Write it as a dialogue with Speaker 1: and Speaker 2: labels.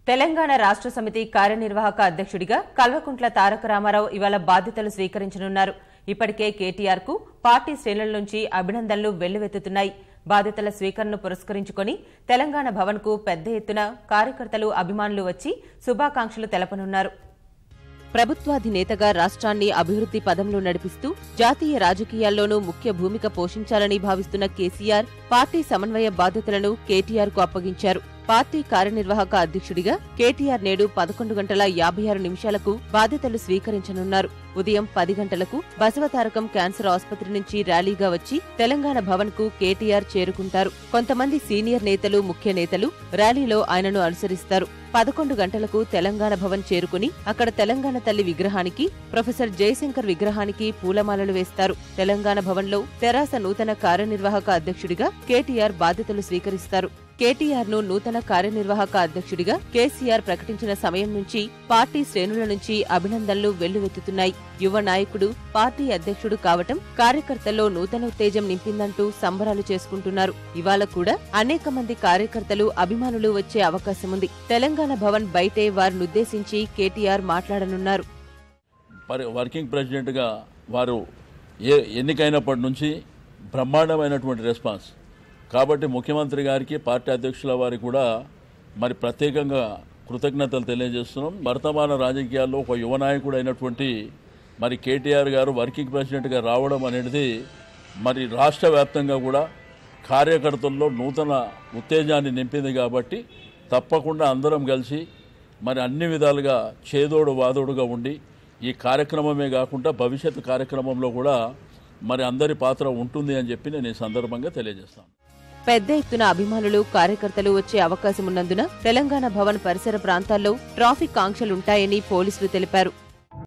Speaker 1: తెలంగాణ రాష్ట్ర సమితి కార్యనిర్వాహక అధ్యక్షుడిగా కల్వకుంట్ల తారక రామారావు ఇవాళ బాధ్యతలు స్వీకరించనున్నారు. ఇప్పటికే కేటీఆర్ కు పార్టీ శ్రేణుల నుంచి అభినందనలు వెల్లువెత్తుతున్నాయి. బాధ్యతల స్వీకరణను పురస్కరించుకుని తెలంగాణ భవన్ కు పెద్ద ఎత్తున కార్యకర్తలు, అభిమానులు వచ్చి శుభాకాంక్షలు తెలపనున్నారు. ప్రభుత్వాధినేతగా రాష్ట్రాన్ని అభివృద్ధి పదంలో నడిపిస్తూ జాతీయ రాజకీయాల్లోనూ ముఖ్య భూమిక పోషించాలని భావిస్తున్న కేసీఆర్ పార్టీ సమన్వయ బాధ్యతలను కేటీఆర్ కు అప్పగించారు. పార్టీ కార్యనిర్వాహక అధ్యక్షుడిగా కేటీఆర్ నేడు 11:56 బాధ్యతలు స్వీకరించనున్నారు. ఉదయం 10 గంటలకు బసవతారకం క్యాన్సర్ ఆసుపత్రి నుంచి ర్యాలీగా వచ్చి తెలంగాణ భవన్ కు కేటీఆర్ చేరుకుంటారు. కొంతమంది సీనియర్ నేతలు, ముఖ్య నేతలు ర్యాలీలో ఆయనను అనుసరిస్తారు. 11 గంటలకు తెలంగాణ భవన్ చేరుకుని అక్కడ తెలంగాణ తల్లి విగ్రహానికి, ప్రొఫెసర్ జయశంకర్ విగ్రహానికి పూలమాలలు వేస్తారు. తెలంగాణ భవన్లో తెరాస నూతన కార్యనిర్వాహక అధ్యక్షుడిగా కేటీఆర్ బాధ్యతలు స్వీకరిస్తారు. కేటీఆర్ ను నూతన కార్యనిర్వాహక అధ్యక్షుడిగా కేసీఆర్ ప్రకటించిన సమయం నుంచి పార్టీ శ్రేణుల నుంచి అభినందనలు వెల్లువెత్తుతున్నాయి. యువ నాయకుడు పార్టీ అధ్యక్షుడు కావటం కార్యకర్తల్లో నూతన ఉత్తేజం నింపిందంటూ సంబరాలు చేసుకుంటున్నారు. ఇవాళ కూడా అనేక మంది కార్యకర్తలు, అభిమానులు వచ్చే అవకాశముంది. తెలంగాణ భవన్ బయటే వారినుద్దేశించి కేటీఆర్ మాట్లాడనున్నారు.
Speaker 2: వర్కింగ్ ప్రెసిడెంట్ గా వారు ఎన్నికైనప్పటి నుంచి బ్రహ్మాండమైనటువంటి రెస్పాన్స్ కాబట్టి ముఖ్యమంత్రి గారికి, పార్టీ అధ్యక్షుల వారికి కూడా మరి ప్రత్యేకంగా కృతజ్ఞతలు తెలియజేస్తున్నాం. వర్తమాన రాజకీయాల్లో ఒక యువ నాయకుడు అయినటువంటి మరి కేటీఆర్ గారు వర్కింగ్ ప్రెసిడెంట్గా రావడం అనేది మరి రాష్ట్ర వ్యాప్తంగా కూడా కార్యకర్తల్లో నూతన ఉత్తేజాన్ని నింపింది. కాబట్టి తప్పకుండా అందరం కలిసి మరి అన్ని విధాలుగా చేదోడు వాదోడుగా ఉండి ఈ కార్యక్రమమే కాకుండా భవిష్యత్తు కార్యక్రమంలో కూడా మరి అందరి పాత్ర ఉంటుంది అని చెప్పి నేను ఈ సందర్భంగా తెలియజేస్తాను.
Speaker 1: పెద్ద ఎత్తున అభిమానులు, కార్యకర్తలు వచ్చే అవకాశమున్నందున తెలంగాణ భవన్ పరిసర ప్రాంతాల్లో ట్రాఫిక్ ఆంక్షలుంటాయని పోలీసులు తెలిపారు.